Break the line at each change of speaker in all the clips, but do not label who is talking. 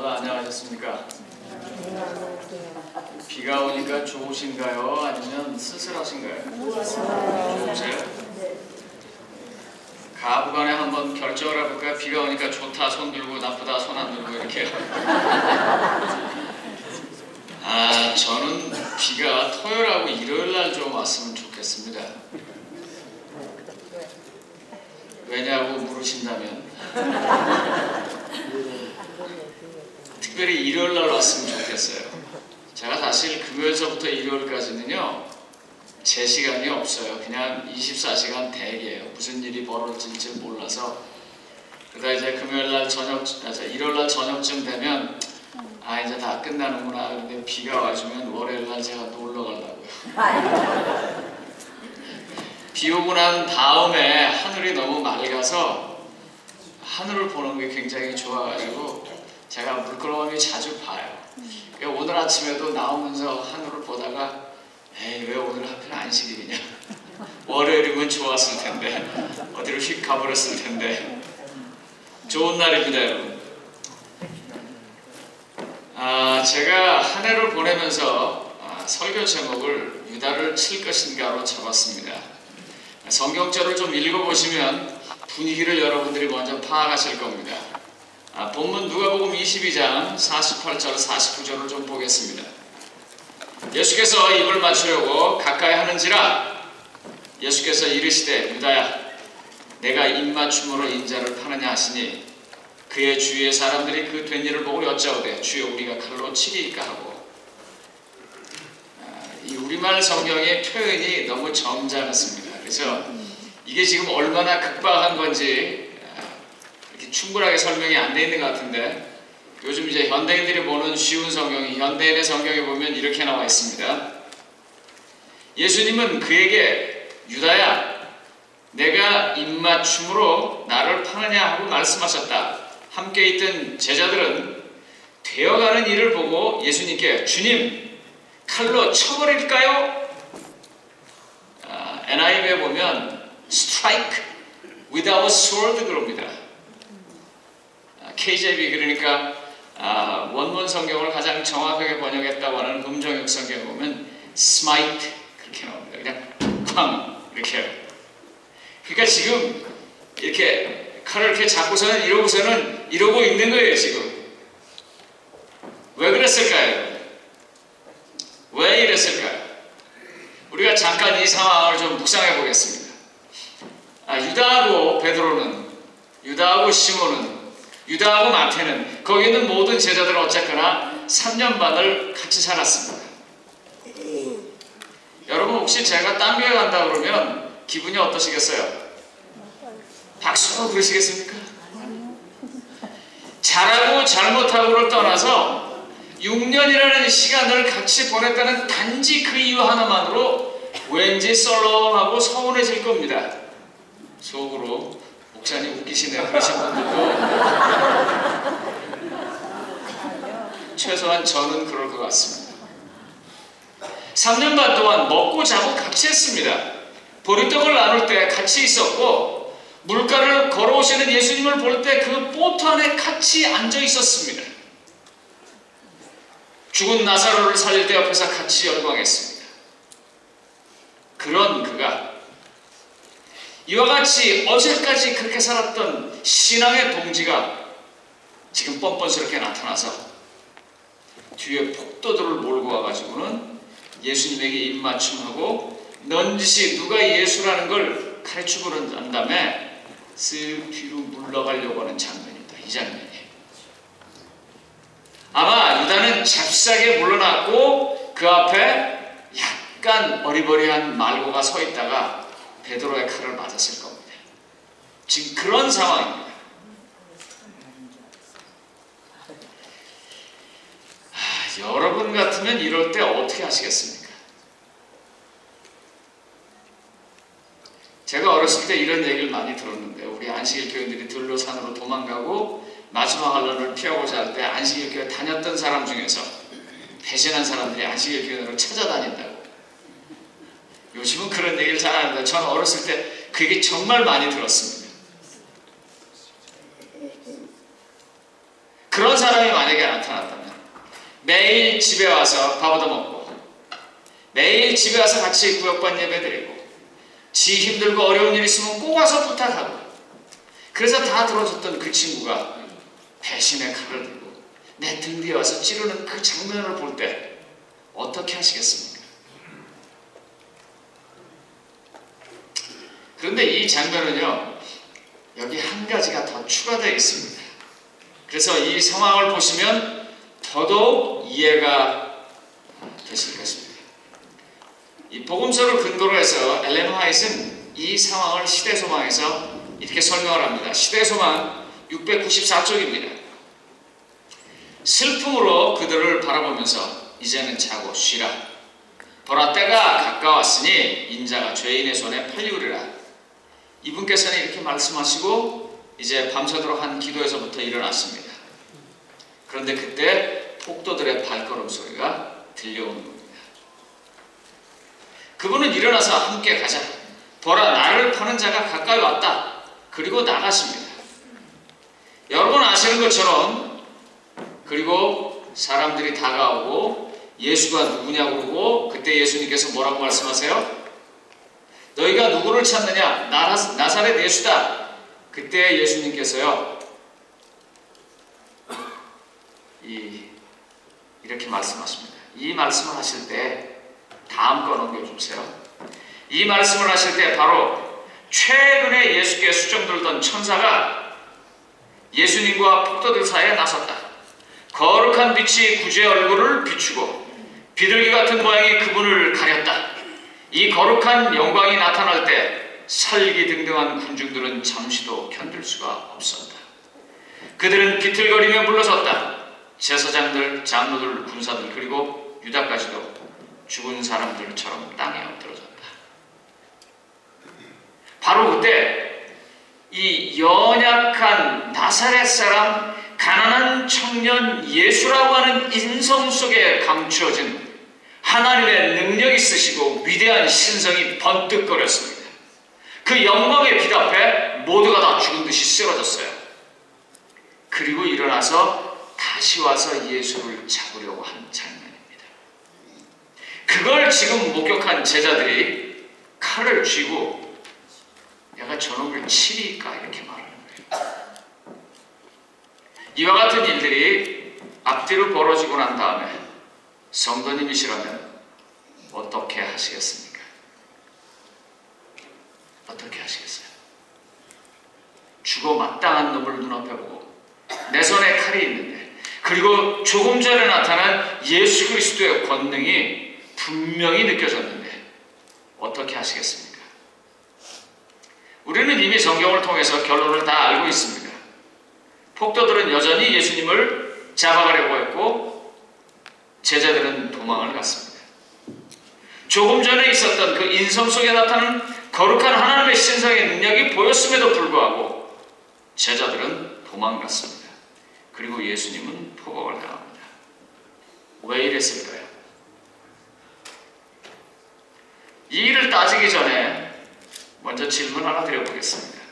모두 안녕하셨습니까? 비가 오니까 좋으신가요? 아니면 쓸쓸하신가요? 좋으세요? 가부간에 한번 결정을 해볼까요? 비가 오니까 좋다 손 들고 나쁘다 손 안 들고 이렇게. 저는 비가 토요일하고 일요일날 좀 왔으면 좋겠습니다. 왜냐고 물으신다면 특별히 일요일날 왔으면 좋겠어요. 제가 사실 금요일서부터 일요일까지는요 제 시간이 없어요. 그냥 24시간 대기예요. 무슨 일이 벌어질지 몰라서. 그러다 이제 금요일날 저녁, 일요일날 저녁쯤 되면 이제 다 끝나는구나. 근데 비가 와주면 월요일날 제가 놀러 가려고요. 비 오고 난 다음에 하늘이 너무 맑아서 하늘을 보는 게 굉장히 좋아가지고 제가 물끄러미 자주 봐요. 오늘 아침에도 나오면서 하늘을 보다가 에이 왜 오늘 하필 안식일이냐. 월요일이면 좋았을 텐데 어디로 휙 가버렸을 텐데. 좋은 날입니다 여러분. 제가 한 해를 보내면서 설교 제목을 유다를 칠 것인가로 잡았습니다. 성경절을 좀 읽어보시면 분위기를 여러분들이 먼저 파악하실 겁니다. 본문 누가복음 22장 48절 49절을 좀 보겠습니다. 예수께서 입을 맞추려고 가까이 하는지라 예수께서 이르시되 유다야 내가 입맞춤으로 인자를 파느냐 하시니 그의 주위의 사람들이 그 된 일을 보고 여짜오되 주여 우리가 칼로 치리이까 하고. 이 우리말 성경의 표현이 너무 점잖습니다. 그래서 이게 지금 얼마나 급박한 건지 이렇게 충분하게 설명이 안 돼 있는 것 같은데, 요즘 이제 현대인들이 보는 쉬운 성경이 현대인의 성경에 보면 이렇게 나와 있습니다. 예수님은 그에게 유다야 내가 입맞춤으로 나를 파느냐 하고 말씀하셨다. 함께 있던 제자들은 되어가는 일을 보고 예수님께 주님 칼로 쳐버릴까요? NIV에 보면 strike without sword 그럽니다. KJV 그러니까 원문 성경을 가장 정확하게 번역했다고 하는 음정역 성경에 보면 smite 그렇게 나옵니다. 그냥 쾅 이렇게 해요. 그러니까 지금 이렇게 칼을 이렇게 잡고서는 이러고 있는 거예요 지금. 왜 그랬을까요? 왜 이랬을까요? 우리가 잠깐 이 상황을 좀 묵상해 보겠습니다. 유다하고 베드로는, 유다하고 시몬은, 유다하고 마태는, 거기 있는 모든 제자들은 어쨌거나 3년 반을 같이 살았습니다. 여러분 혹시 제가 딴 교회 간다 그러면 기분이 어떠시겠어요? 박수 그러시겠습니까? 잘하고 잘못하고를 떠나서 6년이라는 시간을 같이 보냈다는 단지 그 이유 하나만으로 왠지 썰렁하고 서운해질 겁니다. 속으로 목사님 웃기시네요 그러신 분들도 최소한 저는 그럴 것 같습니다. 3년 반 동안 먹고 자고 같이 했습니다. 보리떡을 나눌 때 같이 있었고 물가를 걸어오시는 예수님을 볼 때 그 보트 안에 같이 앉아 있었습니다. 죽은 나사로를 살릴 때 옆에서 같이 열광했습니다. 그런 그가 이와 같이 어제까지 그렇게 살았던 신앙의 동지가 지금 뻔뻔스럽게 나타나서 뒤에 폭도들을 몰고 와가지고는 예수님에게 입맞춤하고 넌지시 누가 예수라는 걸 가르치고 난 다음에 쓱 뒤로 물러가려고 하는 장면입니다. 이 장면이. 아마 유다는 잽싸게 물러났고 그 앞에 약간 어리버리한 말고가 서 있다가 베드로의 칼을 맞았을 겁니다. 지금 그런 상황입니다. 여러분 같으면 이럴 때 어떻게 하시겠습니까? 제가 어렸을 때 이런 얘기를 많이 들었는데 우리 안식일 교인들이 들로 산으로 도망가고 마지막 환란을 피하고자 할 때 안식일 교회 다녔던 사람 중에서 배신한 사람들이 안식일 교회로 찾아다닌다고. 요즘은 그런 얘기를 잘 안 합니다. 저는 어렸을 때 그 얘기 정말 많이 들었습니다. 그런 사람이 만약에 나타나면 집에 와서 밥 얻어먹고 매일 집에 와서 같이 구역반 예배 드리고 지 힘들고 어려운 일 있으면 꼭 와서 부탁하고 그래서 다 들어줬던 그 친구가 배신의 칼을 들고 내 등 뒤에 와서 찌르는 그 장면을 볼 때 어떻게 하시겠습니까? 그런데 이 장면은요, 여기 한 가지가 더 추가되어 있습니다. 그래서 이 상황을 보시면 더더욱 이해가 되실 것입니다. 이 복음서를 근거로 해서 엘렌 화이트는 이 상황을 시대소망에서 이렇게 설명을 합니다. 시대소망 694쪽입니다. 슬픔으로 그들을 바라보면서 이제는 자고 쉬라. 보라, 때가 가까웠으니 인자가 죄인의 손에 팔리우리라. 이분께서는 이렇게 말씀하시고 이제 밤새도록 한 기도에서부터 일어났습니다. 그런데 그때 폭도들의 발걸음 소리가 들려오는 겁니다. 그분은 일어나서 함께 가자. 보라, 나를 파는 자가 가까이 왔다. 그리고 나가십니다. 여러분 아시는 것처럼 그리고 사람들이 다가오고 예수가 누구냐고 그러고 그때 예수님께서 뭐라고 말씀하세요? 너희가 누구를 찾느냐? 나사렛 예수다. 그때 예수님께서요 이렇게 말씀하십니다. 이 말씀을 하실 때 다음 거 넘겨주세요. 이 말씀을 하실 때 바로 최근에 예수께 수정 들던 천사가 예수님과 폭도들 사이에 나섰다. 거룩한 빛이 구주의 얼굴을 비추고 비둘기 같은 모양이 그분을 가렸다. 이 거룩한 영광이 나타날 때 살기등등한 군중들은 잠시도 견딜 수가 없었다. 그들은 비틀거리며 물러섰다. 제사장들, 장로들, 군사들 그리고 유다까지도 죽은 사람들처럼 땅에 엎드러졌다. 바로 그때 이 연약한 나사렛 사람 가난한 청년 예수라고 하는 인성 속에 감추어진 하나님의 능력 있으시고 위대한 신성이 번뜩거렸습니다. 그 영광의 빛 앞에 모두가 다 죽은 듯이 쓰러졌어요. 그리고 일어나서 다시 와서 예수를 잡으려고 한 장면입니다. 그걸 지금 목격한 제자들이 칼을 쥐고 내가 저놈을 치리까 이렇게 말하는 거예요. 이와 같은 일들이 앞뒤로 벌어지고 난 다음에 성도님이시라면 어떻게 하시겠습니까? 어떻게 하시겠어요? 죽어 마땅한 놈을 눈앞에 보고 내 손에 칼이 있는데 그리고 조금 전에 나타난 예수 그리스도의 권능이 분명히 느껴졌는데 어떻게 하시겠습니까? 우리는 이미 성경을 통해서 결론을 다 알고 있습니다. 폭도들은 여전히 예수님을 잡아가려고 했고 제자들은 도망을 갔습니다. 조금 전에 있었던 그 인성 속에 나타나는 거룩한 하나님의 신성의 능력이 보였음에도 불구하고 제자들은 도망갔습니다. 그리고 예수님은 포박을 당합니다. 왜 이랬을까요? 이 일을 따지기 전에 먼저 질문 하나 드려보겠습니다.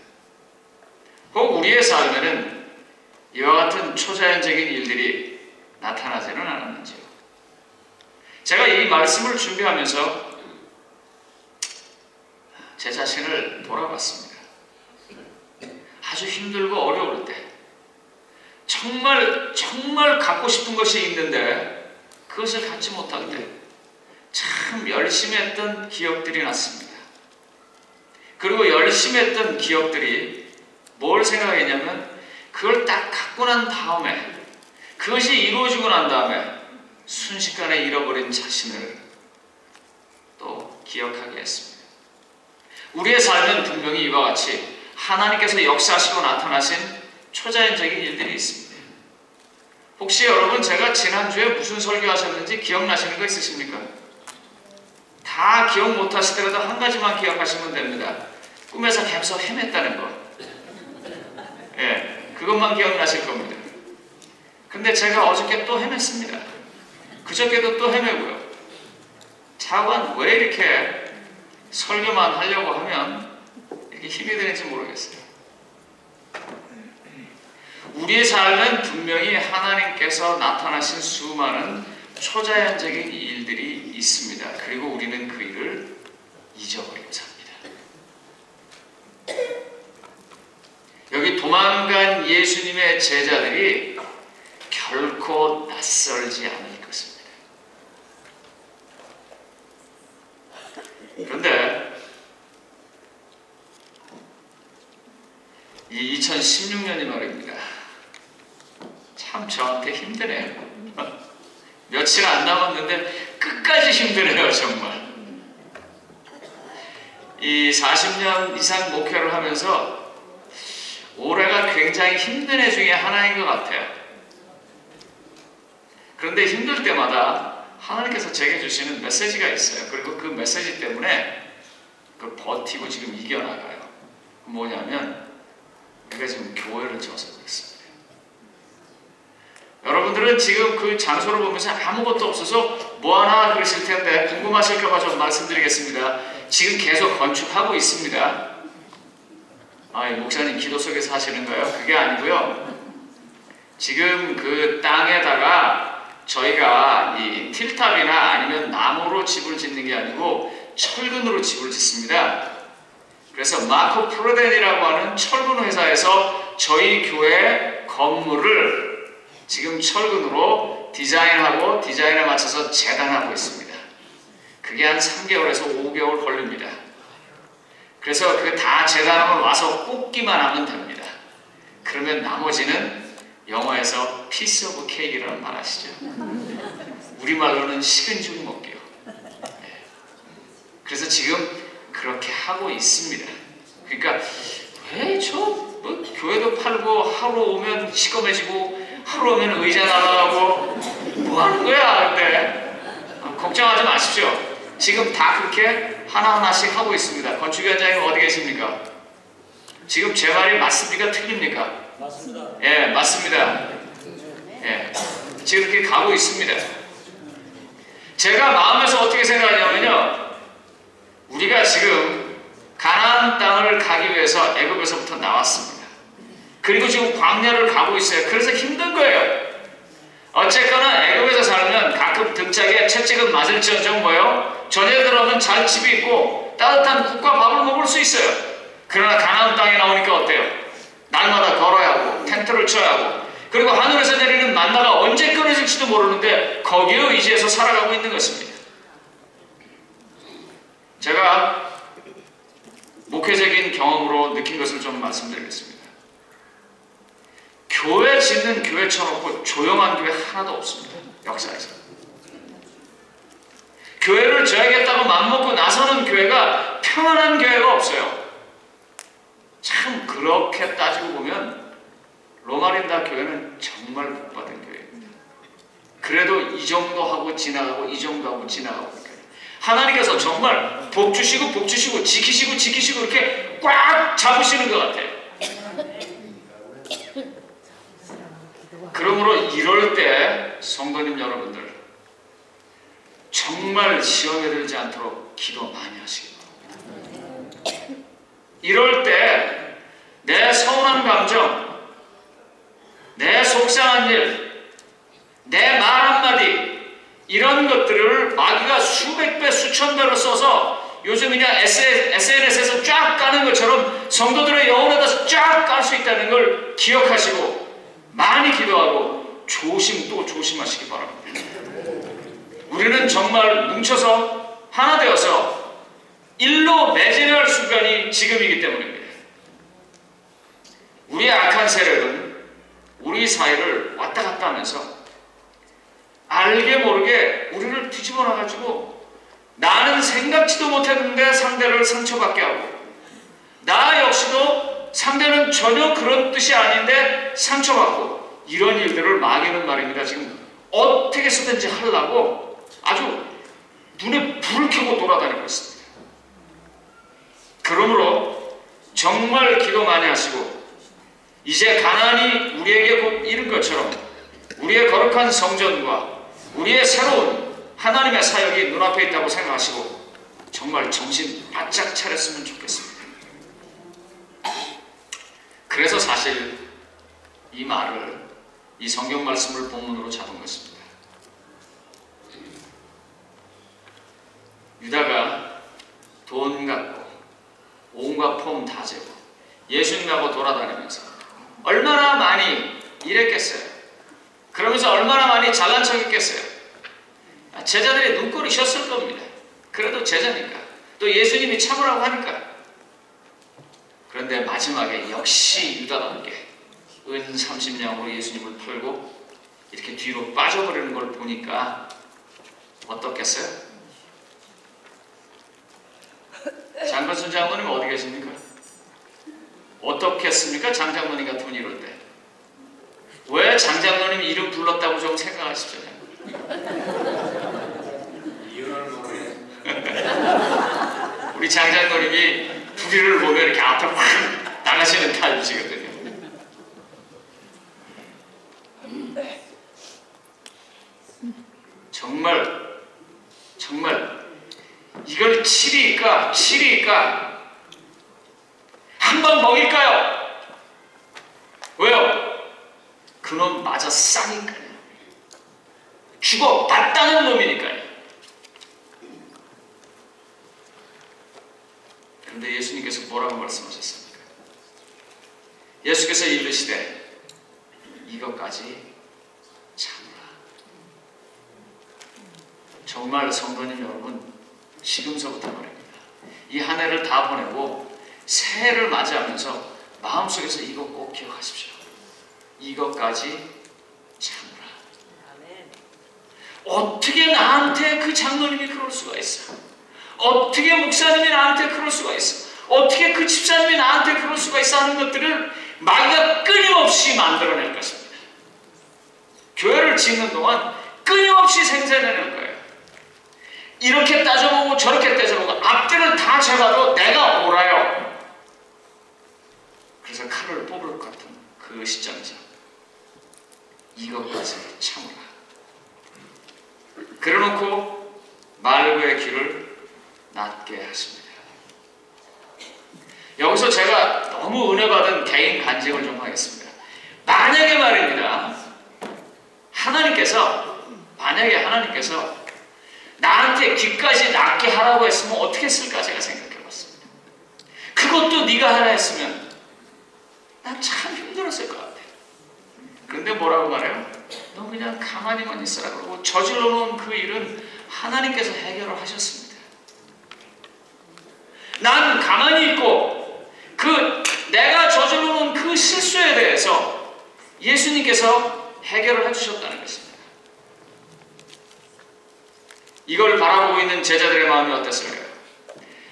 혹 우리의 삶에는 이와 같은 초자연적인 일들이 나타나지는 않았는지요? 제가 이 말씀을 준비하면서 제 자신을 돌아봤습니다. 아주 힘들고 어려울 때 정말 갖고 싶은 것이 있는데 그것을 갖지 못할 때 참 열심히 했던 기억들이 났습니다. 그리고 열심히 했던 기억들이 뭘 생각했냐면 그걸 딱 갖고 난 다음에 그것이 이루어지고 난 다음에 순식간에 잃어버린 자신을 또 기억하게 했습니다. 우리의 삶은 분명히 이와 같이 하나님께서 역사하시고 나타나신 초자연적인 일들이 있습니다. 혹시 여러분 제가 지난주에 무슨 설교하셨는지 기억나시는 거 있으십니까? 다 기억 못하시더라도 한 가지만 기억하시면 됩니다. 꿈에서 계속 헤맸다는 거. 예, 그것만 기억나실 겁니다. 근데 제가 어저께 또 헤맸습니다. 그저께도 또 헤매고요. 자관 왜 이렇게 설교만 하려고 하면 이렇게 힘이 드는지 모르겠어요. 우리의 삶은 분명히 하나님께서 나타나신 수많은 초자연적인 일들이 있습니다. 그리고 우리는 그 일을 잊어버리고 삽니다. 여기 도망간 예수님의 제자들이 결코 낯설지 않을 것입니다. 그런데 이 2016년이 말입니다. 참 저한테 힘드네요. 며칠 안 남았는데 끝까지 힘드네요, 정말. 이 40년 이상 목회를 하면서 올해가 굉장히 힘든 해 중에 하나인 것 같아요. 그런데 힘들 때마다 하나님께서 제게 주시는 메시지가 있어요. 그리고 그 메시지 때문에 그걸 버티고 지금 이겨나가요. 뭐냐면 우리가 지금 교회를 쳐서 그렇습니다. 여러분들은 지금 그 장소를 보면서 아무것도 없어서 뭐하나 그러실 텐데 궁금하실까봐 좀 말씀드리겠습니다. 지금 계속 건축하고 있습니다. 목사님 기도 속에서 하시는가요? 그게 아니고요. 지금 그 땅에다가 저희가 이 틸탑이나 아니면 나무로 집을 짓는 게 아니고 철근으로 집을 짓습니다. 그래서 마코 프로덴이라고 하는 철근 회사에서 저희 교회 건물을 지금 철근으로 디자인하고 디자인에 맞춰서 재단하고 있습니다. 그게 한 3개월에서 5개월 걸립니다. 그래서 그게 다 재단하면 와서 꽂기만 하면 됩니다. 그러면 나머지는 영어에서 piece of cake이라는 말 아시죠? 우리말로는 식은 죽 먹기요. 그래서 지금 그렇게 하고 있습니다. 그러니까 왜 뭐 교회도 팔고 하루 오면 시커매지고 하루 오면 의자 날아가고 뭐 하는 거야? 근데 걱정하지 마십시오. 지금 다 그렇게 하나하나씩 하고 있습니다. 건축 현장에 어디 계십니까? 지금 제 말이 맞습니까? 틀립니까?
맞습니다.
예, 맞습니다. 예, 지금 이렇게 가고 있습니다. 제가 마음에서 어떻게 생각하냐면요, 우리가 지금 가나안 땅을 가기 위해서 애굽에서부터 나왔습니다. 그리고 지금 광야를 가고 있어요. 그래서 힘든 거예요. 어쨌거나 애굽에서 살면 가끔 등짝에 채찍은 맞을지언정 뭐요? 전에 들어오면 잘 집이 있고 따뜻한 국과 밥을 먹을 수 있어요. 그러나 가나안 땅에 나오니까 어때요? 날마다 걸어야 하고 텐트를 쳐야 하고 그리고 하늘에서 내리는 만나가 언제 끊어질지도 모르는데 거기에 의지해서 살아가고 있는 것입니다. 제가 목회적인 경험으로 느낀 것을 좀 말씀드리겠습니다. 교회 짓는 교회 쳐놓고 조용한 교회 하나도 없습니다. 역사에서. 교회를 져야겠다고 맘먹고 나서는 교회가 평안한 교회가 없어요. 참 그렇게 따지고 보면 로마린다 교회는 정말 복받은 교회입니다. 그래도 이 정도 하고 지나가고 이 정도 하고 지나가고 하나님께서 정말 복 주시고 복 주시고 지키시고 지키시고 이렇게 꽉 잡으시는 것 같아요. 그러므로 이럴 때 성도님 여러분들 정말 시험에 들지 않도록 기도 많이 하시기 바랍니다. 이럴 때 내 서운한 감정, 내 속상한 일, 내 말 한마디 이런 것들을 마귀가 수백 배 수천 배로 써서 요즘 그냥 SNS에서 쫙 까는 것처럼 성도들의 영혼에다 쫙 깔 수 있다는 걸 기억하시고 많이 기도하고 또 조심하시기 바랍니다. 우리는 정말 뭉쳐서 하나 되어서 일로 매진해야 할 순간이 지금이기 때문입니다. 우리의 악한 세력은 우리 사이를 왔다 갔다 하면서 알게 모르게 우리를 뒤집어 놔가지고 나는 생각지도 못했는데 상대를 상처받게 하고 나 역시도 상대는 전혀 그런 뜻이 아닌데 상처받고 이런 일들을 마귀는 말입니다. 지금 어떻게 해서든지 하려고 아주 눈에 불을 켜고 돌아다니고 있습니다. 그러므로 정말 기도 많이 하시고 이제 가나안이 우리에게 곧 이른 것처럼 우리의 거룩한 성전과 우리의 새로운 하나님의 사역이 눈앞에 있다고 생각하시고 정말 정신 바짝 차렸으면 좋겠습니다. 그래서 사실 이 말을 이 성경 말씀을 본문으로 잡은 것입니다. 유다가 돈 갖고 온갖 폼 다 재고 예수님하고 돌아다니면서 얼마나 많이 일했겠어요. 그러면서 얼마나 많이 잘난 척했겠어요. 제자들의 눈꼴이 셨을 겁니다. 그래도 제자니까, 또 예수님이 참으라고 하니까. 그런데 마지막에 역시 유다답게 은 30냥으로 예수님을 팔고 이렇게 뒤로 빠져버리는 걸 보니까 어떻겠어요? 장건순 장로님 어디 계십니까? 어떻겠습니까? 장장로님 같은 이럴 때. 왜 장장로님 이름 불렀다고 좀 생각하십시오.
이유를 모르겠어요.
우리 장장로님이 부리를 보면 이렇게 앞으로 확 나가시는 타입이시거든요. 정말 이걸 7위일까? 한 번 먹일까요? 왜요? 그놈 맞아 싸니까요. 죽어 봤다는 놈이니까요. 그런데 예수님께서 뭐라고 말씀하셨습니까? 예수께서 이르시되 이것까지 참으라. 정말 성도님 여러분, 지금서부터 말입니다. 이 한 해를 다 보내고 새해를 맞이하면서 마음속에서 이것 꼭 기억하십시오. 이것까지 참으라. 어떻게 나한테 그 장로님이 그럴 수가 있어? 어떻게 목사님이 나한테 그럴 수가 있어? 어떻게 그 집사님이 나한테 그럴 수가 있어? 하는 것들을 마귀가 끊임없이 만들어낼 것입니다. 교회를 짓는 동안 끊임없이 생산해낼 거예요. 이렇게 따져보고 저렇게 따져보고 앞뒤를 다 재봐도 내가 옳아요. 그래서 칼을 뽑을 것 같은 그 시점이죠. 이것까지 참으라. 그래놓고 말고의 귀를 낫게 하십니다. 여기서 제가 너무 은혜 받은 개인 간증을 좀 하겠습니다. 만약에 말입니다, 만약에 하나님께서 나한테 귀까지 낫게 하라고 했으면 어떻게 했을까 제가 생각해 봤습니다. 그것도 네가 하라 했으면 난 참 힘들었을 것 같아. 그런데 뭐라고 말해요? 너 그냥 가만히만 있어라 그러고 저질러 놓은 그 일은 하나님께서 해결을 하셨습니다. 난 가만히 있고 내가 저질러 놓은 그 실수에 대해서 예수님께서 해결을 해주셨다는 것입니다. 이걸 바라보고 있는 제자들의 마음이 어땠을까요?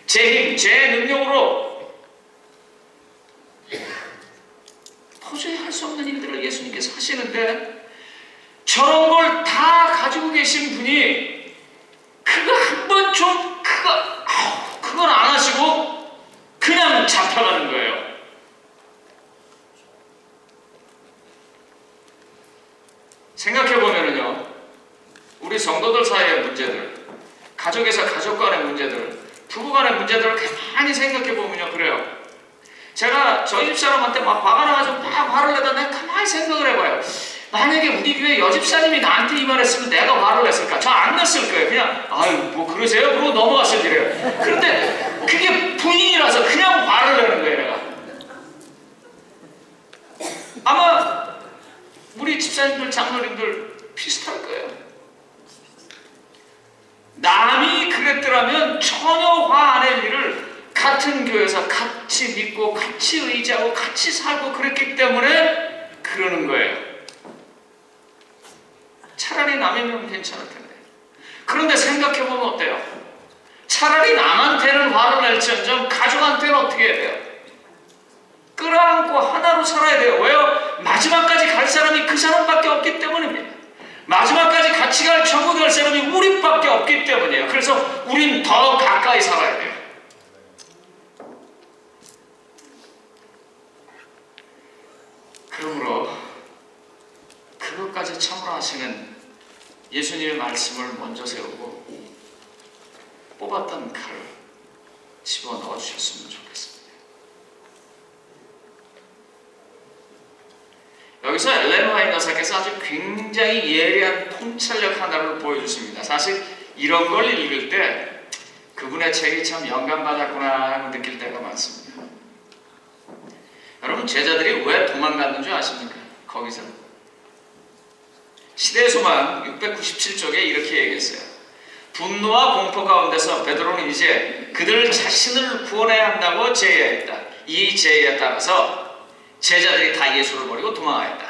제 힘, 제 능력으로 도저히 할 수 없는 일들을 예수님께서 하시는데 저런 걸 다 가지고 계신 분이 그거 한 번 좀 그건 안 하시고 그냥 잡혀가는 거예요. 생각해보면요, 우리 성도들 사이의 문제들, 가족에서 가족 간의 문제들, 부부 간의 문제들을 가만히 생각해보면요, 그래요. 제가 저희 집사람한테 막 화가 나가지고 막 화를 내다 내가 가만히 생각을 해봐요. 만약에 우리 교회 여집사님이 나한테 이 말했으면 내가 화를 냈을까? 저 안 냈을 거예요. 그냥 아유 뭐 그러세요? 그러고 넘어갔을 일이에요. 그런데 그게 부인이라서 그냥 화를 내는 거예요, 내가. 아마 우리 집사님들, 장로님들 비슷할 거예요. 남이 그랬더라면 전혀 화 안 낼 일을 같은 교회에서 같이 믿고 같이 의지하고 같이 살고 그랬기 때문에 그러는 거예요. 차라리 남이면 괜찮을 텐데. 그런데 생각해보면 어때요? 차라리 남한테는 화를 낼지언정 가족한테는 어떻게 해야 돼요? 끌어안고 하나로 살아야 돼요. 왜요? 마지막까지 갈 사람이 그 사람밖에 없기 때문입니다. 마지막까지 같이 갈 천국에 갈 사람이 우리밖에 없기 때문이에요. 그래서 우린 더 가까이 살아야 돼요. 그러므로 그것까지 참으라 하시는 예수님의 말씀을 먼저 세우고 뽑았던 칼을 집어넣어 주셨으면 좋겠습니다. 여기서 엘렌 화이트 여사께서 아주 굉장히 예리한 통찰력 하나를 보여주십니다. 사실 이런 걸 읽을 때 그분의 책이 참 영감받았구나 하고 느낄 때가 많습니다. 여러분, 제자들이 왜 도망갔는 줄 아십니까? 거기서 시대의 소망 697쪽에 이렇게 얘기했어요. 분노와 공포 가운데서 베드로는 이제 그들 자신을 구원해야 한다고 제의했다. 이 제의에 따라서 제자들이 다 예수를 버리고 도망하였다.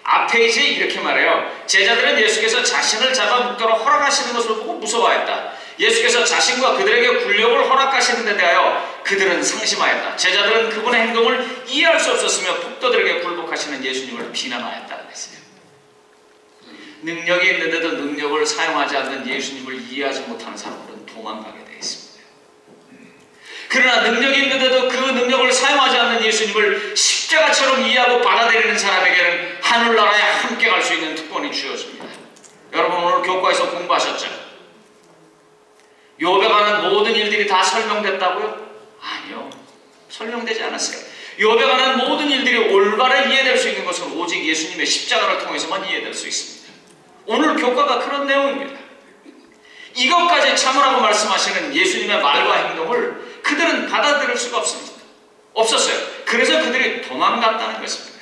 앞에 이제 이렇게 말해요. 제자들은 예수께서 자신을 잡아 묶도록 허락하시는 것을 보고 무서워했다. 예수께서 자신과 그들에게 굴욕을 허락하시는 데 대하여 그들은 상심하였다. 제자들은 그분의 행동을 이해할 수 없었으며 폭도들에게 굴복하시는 예수님을 비난하였다는 것이에요. 능력이 있는데도 능력을 사용하지 않는 예수님을 이해하지 못하는 사람들은 도망가게 되어 있습니다. 그러나 능력이 있는데도 그 능력을 사용하지 않는 예수님을 십자가처럼 이해하고 받아들이는 사람에게는 하늘나라에 함께 갈 수 있는 특권이 주어집니다. 여러분, 오늘 교과에서 공부하셨죠? 욥에 관한 모든 일들이 다 설명됐다고요? 아니요, 설명되지 않았어요. 욥에 관한 모든 일들이 올바로 이해될 수 있는 것은 오직 예수님의 십자가를 통해서만 이해될 수 있습니다. 오늘 교과가 그런 내용입니다. 이것까지 참으라고 말씀하시는 예수님의 말과 행동을 그들은 받아들일 수가 없었어요. 그래서 그들이 도망갔다는 것입니다.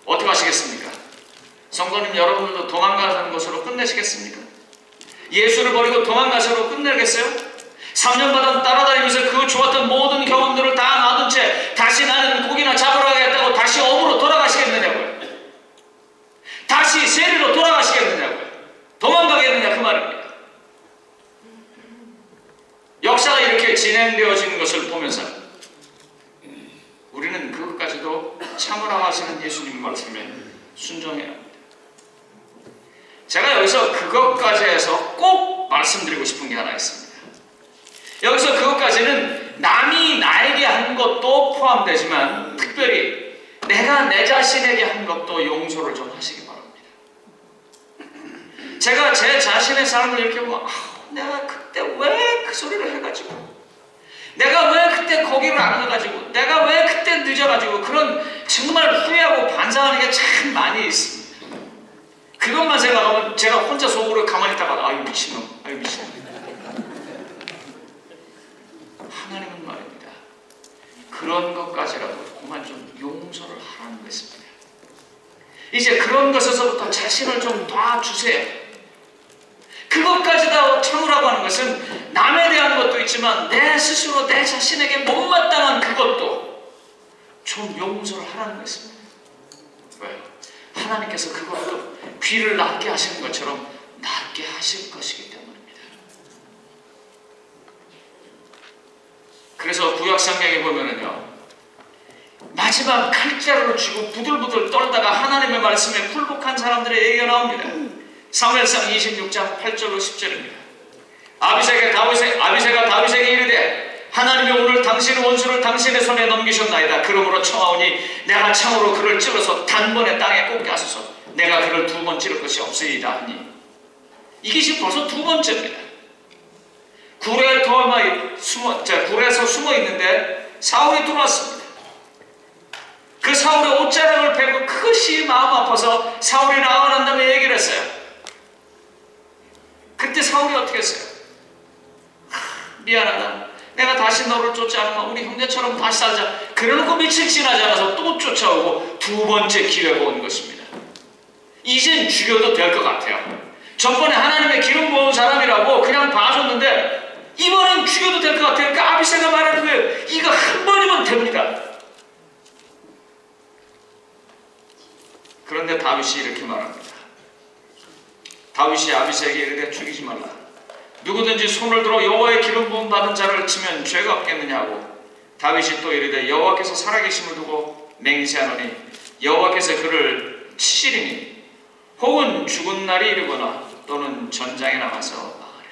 어떻게 하시겠습니까? 성도님, 여러분들도 도망가는 것으로 끝내시겠습니까? 예수를 버리고 도망가서로 끝내겠어요? 3년마다 따라다니면서 그 좋았던 모든 경험들을 다 놔둔 채 다시 나는 고기나 잡으러 가겠다고 다시 어부로 돌아가시겠느냐고요? 다시 세리로 돌아가시겠느냐고요? 도망가겠느냐, 그 말입니다. 역사가 이렇게 진행되어지는 것을 보면서 우리는 그것까지도 참으라고 하시는 예수님 말씀에 순종해야 합니다. 제가 여기서 그것까지 해서 꼭 말씀드리고 싶은 게 하나 있습니다. 여기서 그것까지는 남이 나에게 한 것도 포함되지만 특별히 내가 내 자신에게 한 것도 용서를 좀 하시기 바랍니다. 제가 제 자신의 삶을 이렇게 보면 내가 그때 왜 그 소리를 해가지고, 내가 왜 그때 거기를 안 가가지고, 내가 왜 그때 늦어가지고, 그런 정말 후회하고 반성하는 게 참 많이 있습니다. 그것만 생각하면 제가 혼자 속으로 가만히 있다가 아유 미친놈, 아유 미친놈. 하나님은 말입니다. 그런 것까지라도 그만 좀 용서를 하라는 것입니다. 이제 그런 것에서부터 자신을 좀 놔주세요. 그것까지 다 참으라고 하는 것은 남에 대한 것도 있지만 내 스스로 내 자신에게 못마땅한 그것도 좀 용서를 하라는 것입니다. 왜요? 하나님께서 그것도 귀를 낫게 하시는 것처럼 낫게 하실 것이기 때문입니다. 그래서 구약성경에 보면은요, 마지막 칼자루를 쥐고 부들부들 떨다가 하나님의 말씀에 굴복한 사람들의 얘기가 나옵니다. 사무엘상 26장 8절로 10절입니다. 아비새가 다윗에게 이르되 하나님이 오늘 당신의 원수를 당신의 손에 넘기셨나이다. 그러므로 청하오니 내가 창으로 그를 찔러서 단번에 땅에 꽂게 하소서. 내가 그를 두 번 찌를 것이 없으리이다 하니, 이게 지금 벌써 두 번째입니다. 굴에서 숨어 있는데 사울이 들어왔습니다. 그 사울의 옷자락을 베고 그것이 마음 아파서 사울이 나와 난 다음에 얘기를 했어요. 그때 사울이 어떻게 했어요? 미안하다, 내가 다시 너를 쫓지 않으면 우리 형제처럼 다시 살자. 그러놓고 며칠 지나지 않아서 또 쫓아오고 두 번째 기회가 온 것입니다. 이젠 죽여도 될 것 같아요. 전번에 하나님의 기름 부은 사람이라고 그냥 봐줬는데 이번엔 죽여도 될 것 같아요. 그러니까 아비새가 말하는 거예요. 이거 한 번이면 됩니다. 그런데 다윗이 이렇게 말합니다. 다윗이 아비새에게 이르되 죽이지 말라. 누구든지 손을 들어 여호와의 기름 부음 받은 자를 치면 죄가 없겠느냐고. 다윗이 또 이르되 여호와께서 살아계심을 두고 맹세하노니 여호와께서 그를 치시리니 혹은 죽은 날이 이르거나 또는 전장에 나가서 망하리라.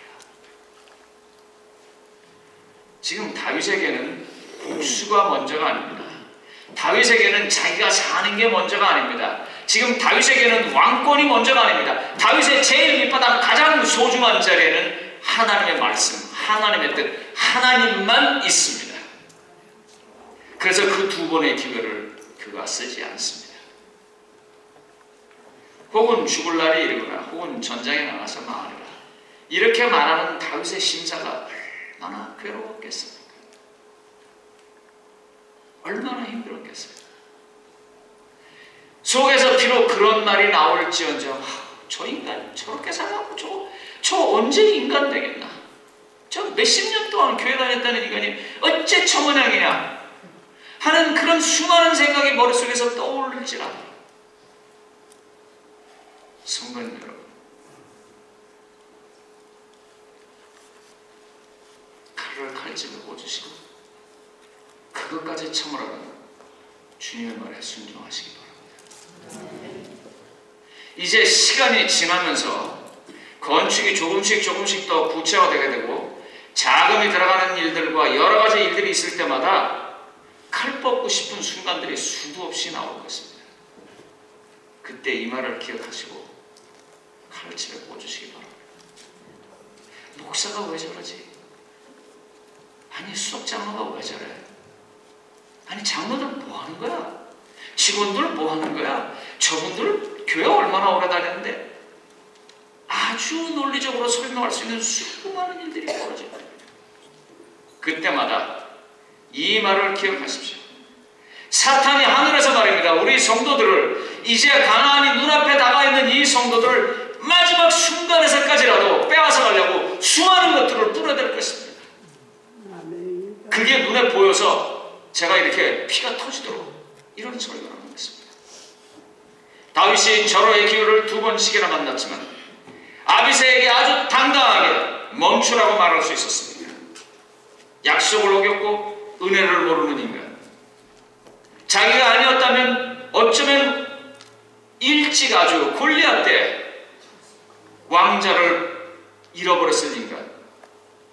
지금 다윗에게는 복수가 먼저가 아닙니다. 다윗에게는 자기가 사는 게 먼저가 아닙니다. 지금 다윗에게는 왕권이 먼저가 아닙니다. 다윗의 제일 밑바닥 가장 소중한 자리에는 하나님의 말씀, 하나님의 뜻, 하나님만 있습니다. 그래서 그 두 번의 기회를 그가 쓰지 않습니다. 혹은 죽을 날이 이르거나 혹은 전장에 나가서 망하리라. 이렇게 말하는 다윗의 심사가 얼마나 괴로웠겠습니까? 얼마나 힘들었겠어요. 속에서 비록 그런 말이 나올지언정 저 인간 저렇게 살아가고 저 언제 인간 되겠나? 저 몇십 년 동안 교회 다녔다는 인간이 어째 저 모양이냐? 하는 그런 수많은 생각이 머릿속에서 떠오를지라도 성도님 여러분, 칼을 칼집에 꽂으시고 그것까지 참으라는 주님의 말에 순종하시기 바랍니다. 이제 시간이 지나면서 건축이 조금씩 더 구체화되게 되고 자금이 들어가는 일들과 여러 가지 일들이 있을 때마다 칼 뽑고 싶은 순간들이 수도 없이 나올 것입니다. 그때 이 말을 기억하시고 칼집에 꽂으시기 바랍니다. 목사가 왜 저러지? 아니 수석 장로가 왜 저래? 아니 장로들 뭐 하는 거야? 직원들 뭐 하는 거야? 저분들 교회 얼마나 오래 다녔는데? 아주 논리적으로 설명할 수 있는 수많은 일들이 벌어집니다. 그때마다 이 말을 기억하십시오. 사탄이 하늘에서 말입니다. 우리 성도들을, 이제 가나안이 눈앞에 다가있는 이 성도들을 마지막 순간에서까지라도 빼앗아 가려고 수많은 것들을 뿌려댈 것입니다. 그게 눈에 보여서 제가 이렇게 피가 터지도록 이런 설교를 하는 것입니다. 다윗이 절호의 기회를 2번씩이나 만났지만 아비새에게 아주 당당하게 멈추라고 말할 수 있었습니다. 약속을 어겼고 은혜를 모르는 인간, 자기가 아니었다면 어쩌면 일찍 아주 골리앗 때 왕자를 잃어버렸을 인간,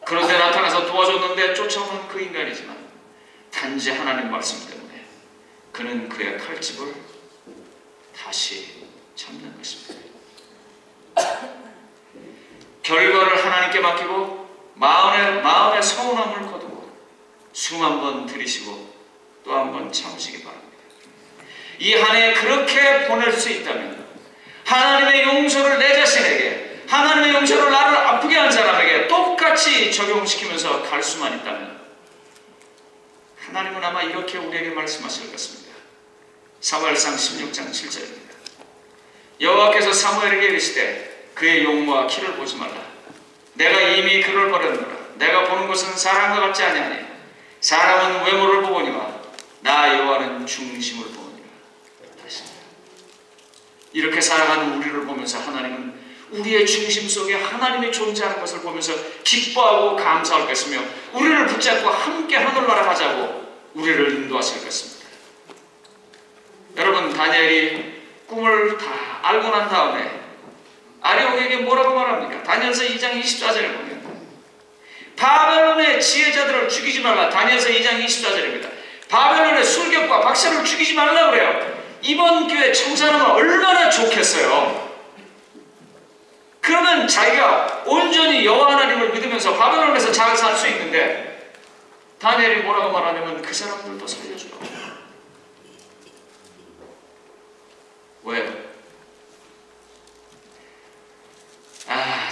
그런데 나타나서 도와줬는데 쫓아오는 그 인간이지만 단지 하나님 말씀 때문에 그는 그의 칼집을 다시 잡는 것입니다. 결과를 하나님께 맡기고 마음의 서운함을 거두고 숨 한 번 들이쉬고 또 한 번 참으시기 바랍니다. 이 한 해 그렇게 보낼 수 있다면 하나님의 용서를 내 자신에게, 하나님의 용서를 나를 아프게 한 사람에게 똑같이 적용시키면서 갈 수만 있다면 하나님은 아마 이렇게 우리에게 말씀하실 것입니다. 사무엘상 16장 7절입니다. 여호와께서 사무엘에게 이르시되 그의 용모와 키를 보지 말라. 내가 이미 그를 버렸노라. 내가 보는 것은 사람과 같지 아니하니 사람은 외모를 보거니와 나 여호와는 중심을 보느니라. 이렇게 살아가는 우리를 보면서 하나님은 우리의 중심 속에 하나님이 존재하는 것을 보면서 기뻐하고 감사할 것이며 우리를 붙잡고 함께 하늘나라 가자고 우리를 인도하실 것입니다. 여러분, 다니엘이 꿈을 다 알고 난 다음에 아리옥에게 뭐라고 말합니까? 다니엘서 2장 24절에 보면 바벨론의 지혜자들을 죽이지 말라. 다니엘서 2장 24절입니다. 바벨론의 술객과 박사를 죽이지 말라 그래요. 이번 기회에 청산하면 얼마나 좋겠어요. 그러면 자기가 온전히 여호와 하나님을 믿으면서 바벨론에서 잘 살 수 있는데 다니엘이 뭐라고 말하냐면 그 사람들도 살려주라고. 왜요?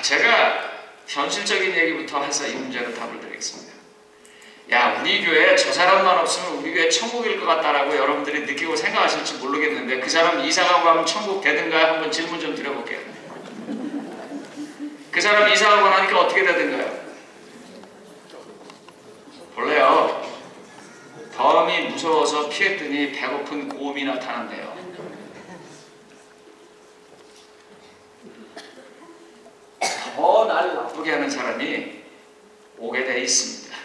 제가 현실적인 얘기부터 해서 이 문제로 답을 드리겠습니다. 야, 우리 교회에 저 사람만 없으면 우리 교회 천국일 것 같다라고 여러분들이 느끼고 생각하실지 모르겠는데 그 사람 이사가고 가면 천국 되든가요? 한번 질문 좀 드려볼게요. 그 사람 이사가고 나니까 어떻게 되든가요? 원래요, 범이 무서워서 피했더니 배고픈 곰이 나타난대요. 더 날 나쁘게 하는 사람이 오게 돼 있습니다.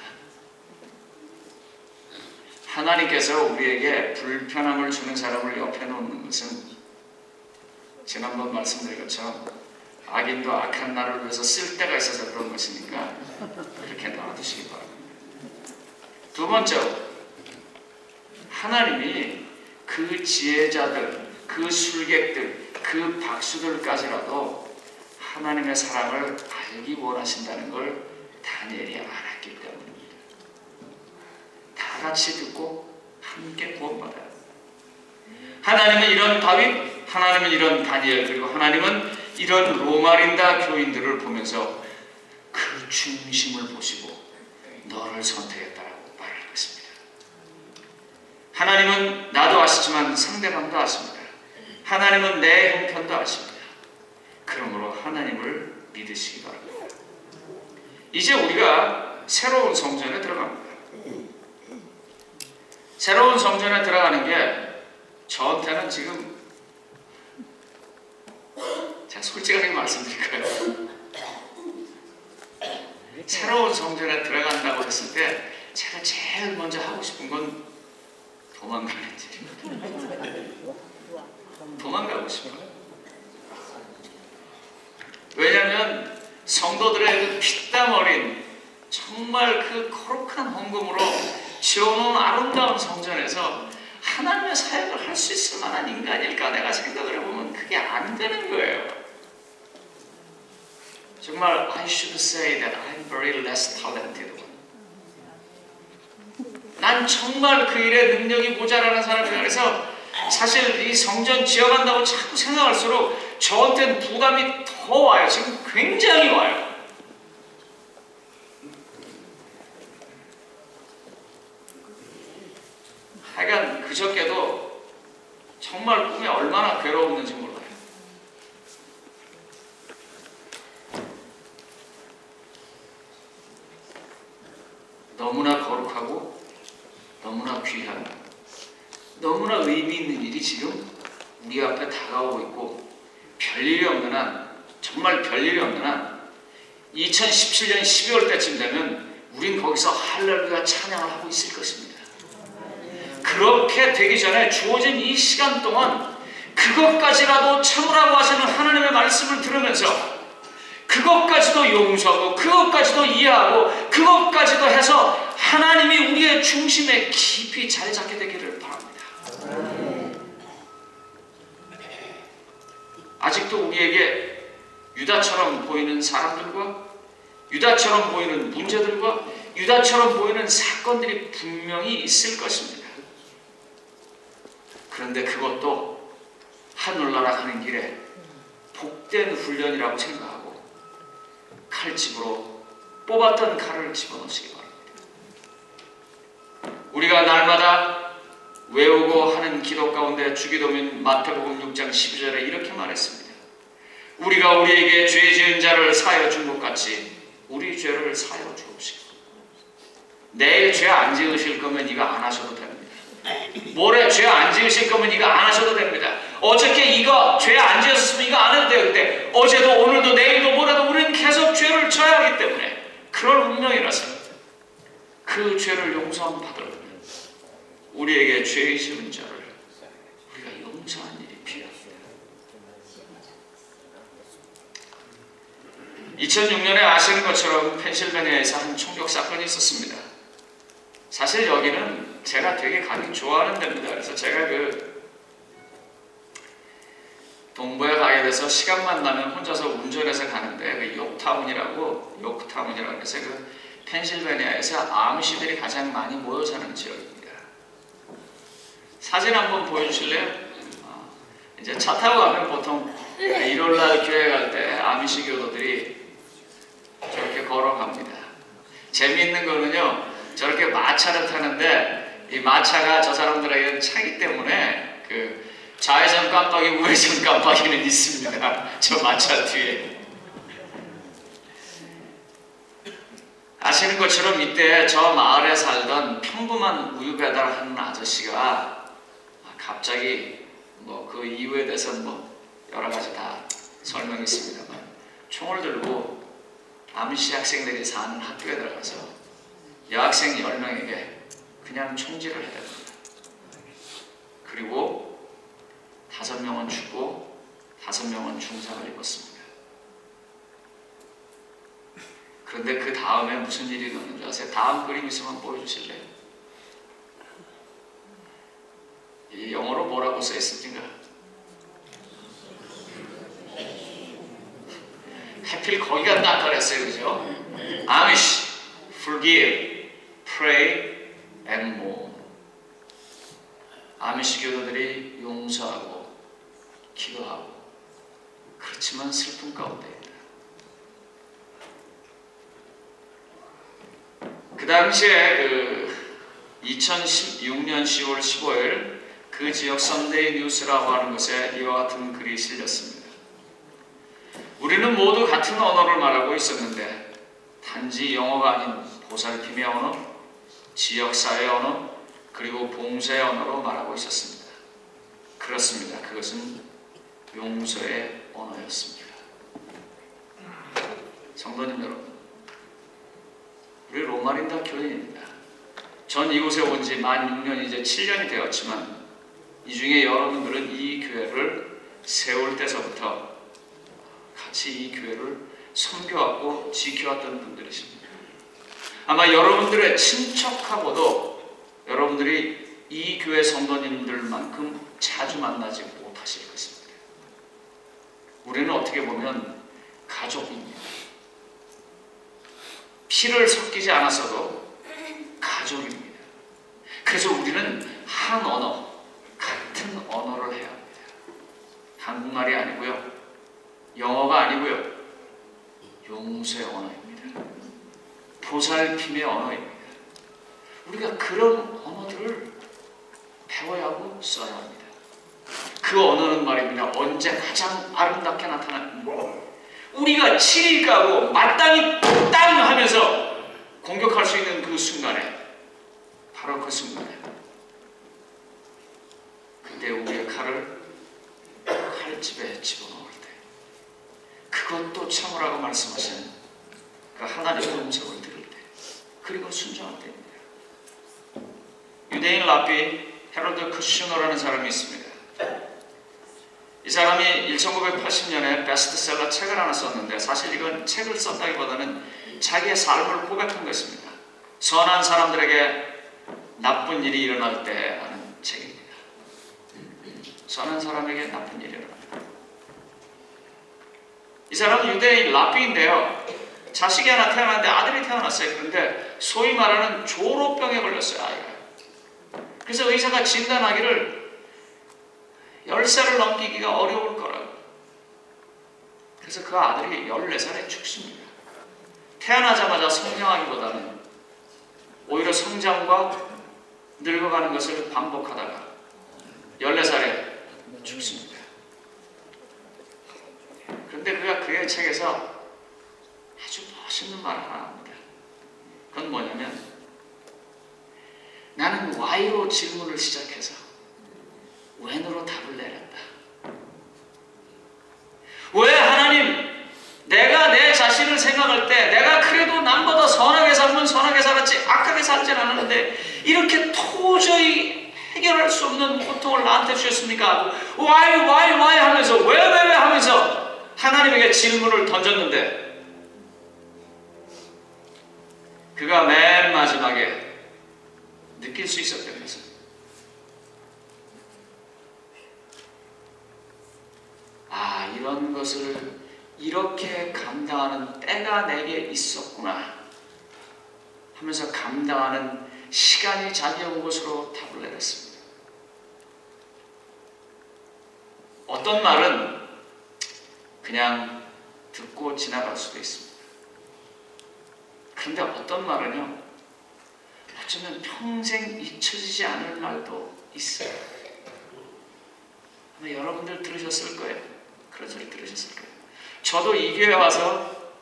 하나님께서 우리에게 불편함을 주는 사람을 옆에 놓는 것은 지난번 말씀드린 것처럼 악인도 악한 나를 위해서 쓸 때가 있어서 그런 것이니까 그렇게 놔두시기 바랍니다. 두 번째로, 하나님이 그 지혜자들, 그 술객들, 그 박수들까지라도 하나님의 사랑을 알기 원하신다는 걸 다니엘이 알았기 때문입니다. 다 같이 듣고 함께 구원받아요. 하나님은 이런 다윗, 하나님은 이런 다니엘, 그리고 하나님은 이런 로마린다 교인들을 보면서 그 중심을 보시고 너를 선택했다라고 말할 것입니다. 하나님은 나도 아시지만 상대방도 아십니다. 하나님은 내 형편도 아십니다. 그러므로 하나님을 믿으시기 바랍니다. 이제 우리가 새로운 성전에 들어갑니다. 새로운 성전에 들어가는 게 저한테는 지금 제가 솔직하게 말씀드릴까요? 새로운 성전에 들어간다고 했을 때 제가 제일 먼저 하고 싶은 건 도망가는 일입니다. 도망가고 싶어요. 왜냐하면 성도들의 그 피땀 어린 정말 그 거룩한 헌금으로 지어놓은 아름다운 성전에서 하나님의 사역을 할 수 있을 만한 인간일까 내가 생각을 해보면 그게 안 되는 거예요. 정말 I should say that I'm very less talented one. 난 정말 그 일에 능력이 모자라는 사람이라 그래서 사실 이 성전 지어간다고 자꾸 생각할수록 저한테는 부담이 더 와요. 지금 굉장히 와요. 하여간 그저께도 정말 꿈에 얼마나 괴로웠는지 몰라요. 너무나 거룩하고 너무나 귀한 너무나 의미 있는 일이 지금 우리 앞에 다가오고 있고 별일이 없는 한 정말 별일이 없는 한 2017년 12월 때쯤 되면 우린 거기서 할렐루야 찬양을 하고 있을 것입니다. 그렇게 되기 전에 주어진 이 시간 동안 그것까지라도 참으라고 하시는 하나님의 말씀을 들으면서 그것까지도 용서하고 그것까지도 이해하고 그것까지도 해서 하나님이 우리의 중심에 깊이 자리 잡게 되기를 바랍니다. 아직도 우리에게 유다처럼 보이는 사람들과 유다처럼 보이는 문제들과 유다처럼 보이는 사건들이 분명히 있을 것입니다. 그런데 그것도 하늘나라 가는 길에 복된 훈련이라고 생각하고 칼집으로 뽑았던 칼을 집어넣으시기 바랍니다. 우리가 날마다 외우고 하는 기도 가운데 주기도문 마태복음 6장 12절에 이렇게 말했습니다. 우리가 우리에게 죄 지은 자를 사하여 준 것 같이 우리 죄를 사하여 주옵시고. 내일 죄 안 지으실 거면 이거 안 하셔도 됩니다. 모레 죄 안 지으실 거면 이거 안 하셔도 됩니다. 어저께 이거 죄 안 지었으면 이거 안 해도 돼요. 근데 어제도 오늘도 내일도 모레도 우리는 계속 죄를 져야 하기 때문에 그럴 운명이라서 그 죄를 용서함 받으려면 우리에게 죄 지은 자를 우리가 용서하는 일이 필요합니다. 2006년에 아시는 것처럼 펜실베니아에서 한 총격 사건이 있었습니다. 사실 여기는 제가 되게 가기 좋아하는 데입니다. 그래서 제가 그 동부에 가게 돼서 시간만 나면 혼자서 운전해서 가는데 그 요크타운이라고 해서 그 펜실베니아에서 아미시들이 가장 많이 모여 사는 지역입니다. 사진 한번 보여주실래요? 이제 차 타고 가면 보통 일요일날 교회 갈 때 아미시 교도들이 저렇게 걸어갑니다. 재미있는 거는요, 저렇게 마차를 타는데 이 마차가 저 사람들에게는 차기 때문에 그 좌회전 깜빡이, 우회전 깜빡이는 있습니다. 저 마차 뒤에. 아시는 것처럼 이때 저 마을에 살던 평범한 우유 배달하는 아저씨가 갑자기 뭐 그 이유에 대해서는 뭐 여러 가지 다 설명이 있습니다만 총을 들고 아미시 학생들이 사는 학교에 들어가서 여학생 10명에게 그냥 총질을 해야 됩니다. 그리고 5명은 죽고 5명은 중상을 입었습니다. 그런데 그 다음에 무슨 일이 일어나는 줄 아세요? 다음 그림 있으면 보여주실래요? 이 영어로 뭐라고 써있습니까? 하필 거기가 딱 그랬어요, 그죠? Amish, forgive, pray, and mourn. 아미시 교도들이 용서하고 기도하고 그렇지만 슬픔 가운데입니다. 그 당시에 2016년 10월 15일 그 지역 선데이 뉴스라고 하는 것에 이와 같은 글이 실렸습니다. 우리는 모두 같은 언어를 말하고 있었는데 단지 영어가 아닌 보살핌의 언어, 지역사회 언어, 그리고 봉사의 언어로 말하고 있었습니다. 그렇습니다. 그것은 용서의 언어였습니다. 성도님 여러분, 우리 로마린다 교인입니다. 전 이곳에 온 지 만 6년, 이제 7년이 되었지만 이 중에 여러분들은 이 교회를 세울 때서부터 같이 이 교회를 섬겨왔고 지켜왔던 분들이십니다. 아마 여러분들의 친척하고도 여러분들이 이 교회 성도님들만큼 자주 만나지 못하실 것입니다. 우리는 어떻게 보면 가족입니다. 피를 섞이지 않았어도 가족입니다. 그래서 우리는 한 언어, 같은 언어를 해야 합니다. 한국말이 아니고요, 영어가 아니고요, 용서의 언어입니다. 보살핌의 언어입니다. 우리가 그런 언어들을 배워야 하고 써야 합니다. 그 언어는 말입니다, 언제 가장 아름답게 나타납니다. 우리가 7일 까고 마땅히 땅 하면서 공격할 수 있는 그 순간에, 바로 그 순간에 그때 우리의 칼을 칼집에 집어넣을 때, 그것도 참으라고 말씀하신 그 하나님의 음성을 들을 때, 그리고 순종할 때입니다. 유대인 랍비 헤로드 쿠슈노라는 사람이 있습니다. 이 사람이 1980년에 베스트셀러 책을 하나 썼는데, 사실 이건 책을 썼다기보다는 자기의 삶을 고백한 것입니다. 선한 사람들에게 나쁜 일이 일어날 때 하는 책입니다. 선한 사람에게 나쁜 일이 일어납니다. 이 사람은 유대인 랍비인데요, 자식이 하나 태어났는데 아들이 태어났어요. 그런데 소위 말하는 조로병에 걸렸어요, 아이가. 그래서 의사가 진단하기를 10살을 넘기기가 어려울 거라고. 그래서 그 아들이 14살에 죽습니다. 태어나자마자 성장하기보다는 오히려 성장과 늙어가는 것을 반복하다가 14살에 죽습니다. 그런데 그가 그의 책에서 아주 멋있는 말을 하나 합니다. 그건 뭐냐면, 나는 Why로 질문을 시작해서 When으로 답을 내렸다. 왜 하나님, 내가 내 자신을 생각할 때 내가 그래도 남보다 선하게 살면 선하게 살았지 악하게 살진 않았는데 이렇게 도저히 해결할 수 없는 고통을 나한테 주셨습니까? 하고 why 하면서 왜 하면서 하나님에게 질문을 던졌는데, 그가 맨 마지막에 느낄 수 있었던 것은, 이런 것을 이렇게 감당하는 때가 내게 있었구나 하면서 감당하는 시간이 자기의 온 것으로 답을 내렸습니다. 어떤 말은 그냥 듣고 지나갈 수도 있습니다. 그런데 어떤 말은요, 어쩌면 평생 잊혀지지 않을 말도 있어요. 아마 여러분들 들으셨을 거예요. 그런 소리 들으셨을 거예요. 저도 이 교회 와서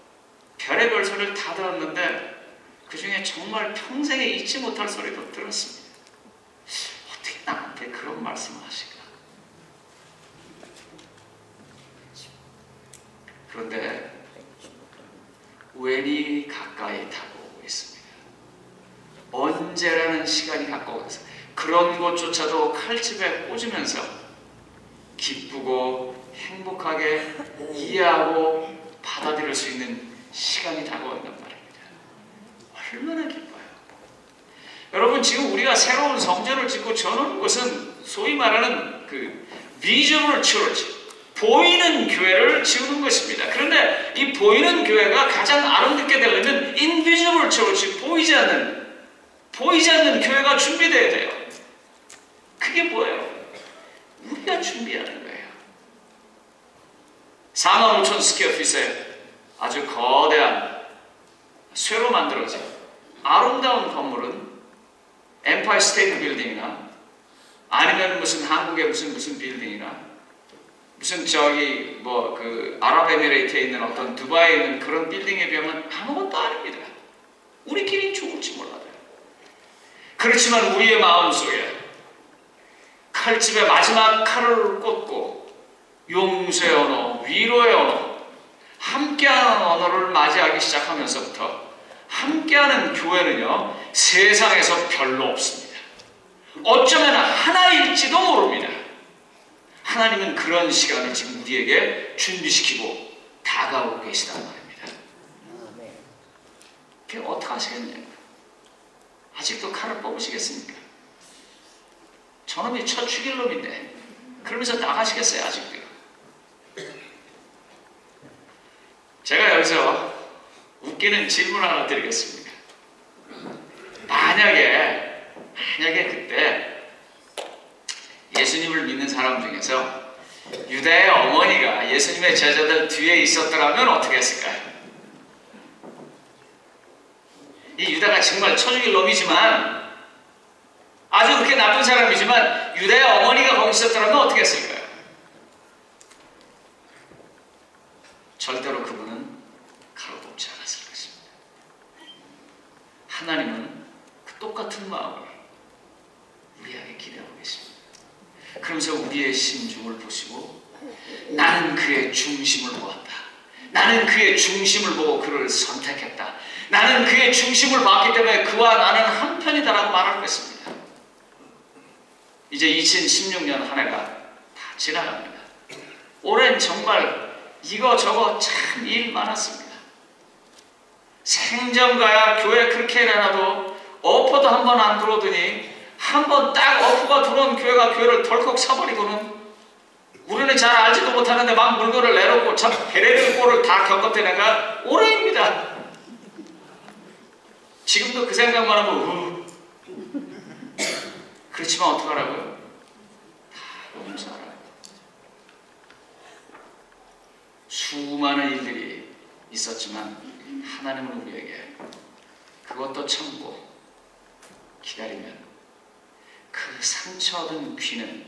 별의별 소리를 다 들었는데 그 중에 정말 평생에 잊지 못할 소리도 들었습니다. 어떻게 나한테 그런 말씀을 하실까? 그런데 when이 가까이 다가오고 있습니다. 언제라는 시간이 가까워서 그런 것조차도 칼집에 꽂으면서 기쁘고 행복하게 이해하고 받아들일 수 있는 시간이 다가온단 말입니다. 얼마나 기뻐요. 여러분, 지금 우리가 새로운 성전을 짓고 저는 것은 소위 말하는 그 visible church, 보이는 교회를 지우는 것입니다. 그런데 이 보이는 교회가 가장 아름답게 되려면 invisible church, 보이지 않는 교회가 준비되어야 돼요. 그게 뭐예요? 우리가 준비하는 거예요. 45,000 스퀘어핏의 아주 거대한 쇠로 만들어진 아름다운 건물은 엠파이어 스테이트 빌딩이나 아니면 무슨 한국의 무슨 빌딩이나 무슨 저기 뭐 그 아랍에미레이트에 있는 어떤 두바이에 있는 그런 빌딩에 비하면 아무것도 아닙니다. 우리끼리 죽을지 몰라요. 그렇지만 우리의 마음속에 칼집에 마지막 칼을 꽂고 용서의 언어, 위로의 언어, 함께하는 언어를 맞이하기 시작하면서부터 함께하는 교회는요, 세상에서 별로 없습니다. 어쩌면 하나일지도 모릅니다. 하나님은 그런 시간을 지금 우리에게 준비시키고 다가오고 계시단 말입니다. 그게 어떻게 하시겠냐고요? 아직도 칼을 뽑으시겠습니까? 저놈이 쳐 죽일 놈인데 그러면서 나가시겠어요? 아직도? 제가 여기서 웃기는 질문 하나 드리겠습니다. 만약에 그때 예수님을 믿는 사람 중에서 유다의 어머니가 예수님의 제자들 뒤에 있었더라면 어떻게 했을까요? 이 유다가 정말 쳐 죽일 놈이지만 아주 그렇게 나쁜 사람이지만 유다의 어머니가 거기 있었더라면 어떻게 했을까요? 절대로 그분은 칼을 뽑지 않았을 것입니다. 하나님은 그 똑같은 마음을 우리에게 기대하고 계십니다. 그러면서 우리의 심중을 보시고 나는 그의 중심을 보았다. 나는 그의 중심을 보고 그를 선택했다. 나는 그의 중심을 봤기 때문에 그와 나는 한편이다라고 말할 것입니다. 이제 2016년 한 해가 다 지나갑니다. 올해는 정말 이거저거 참 일 많았습니다. 생전가야 교회 그렇게 해놔도 어퍼도 한 번 안 들어오더니 한 번 딱 어퍼가 들어온 교회가 교회를 덜컥 사버리고는 우리는 잘 알지도 못하는데 막 물건을 내놓고 참 베레를 꼴을 다 겪었던 애가 올해입니다. 지금도 그 생각만 하면 그렇지만 어떡하라고요? 다 용서하라고. 수많은 일들이 있었지만 하나님은 우리에게 그것도 참고 기다리면 그 상처 얻은 귀는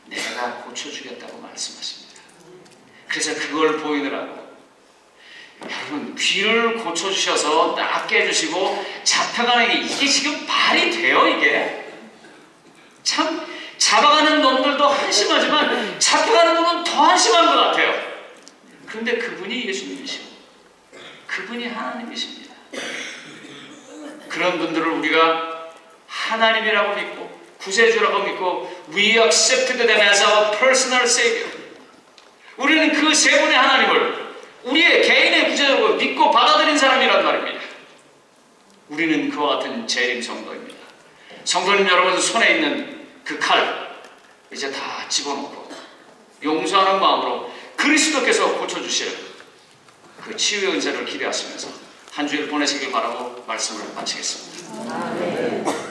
내가 고쳐주겠다고 말씀하십니다. 그래서 그걸 보이느라고 여러분 귀를 고쳐주셔서 낫게 해주시고 잡혀가는 게 이게 지금 말이 돼요? 이게 참 잡아가는 놈들도 한심하지만 잡혀가는 놈은 더 한심한 것 같아요. 그런데 그분이 예수님이시고 그분이 하나님이십니다. 그런 분들을 우리가 하나님이라고 믿고 구세주라고 믿고 We accepted them as our personal savior. 우리는 그 세 분의 하나님을 우리의 개인의 구세주로 믿고 받아들인 사람이란 말입니다. 우리는 그와 같은 재림 성도입니다. 성도님 여러분 손에 있는 그 칼 이제 다 집어넣고 용서하는 마음으로 그리스도께서 고쳐주실 그 치유의 은혜를 기대하시면서 한 주일 보내시길 바라고 말씀을 마치겠습니다.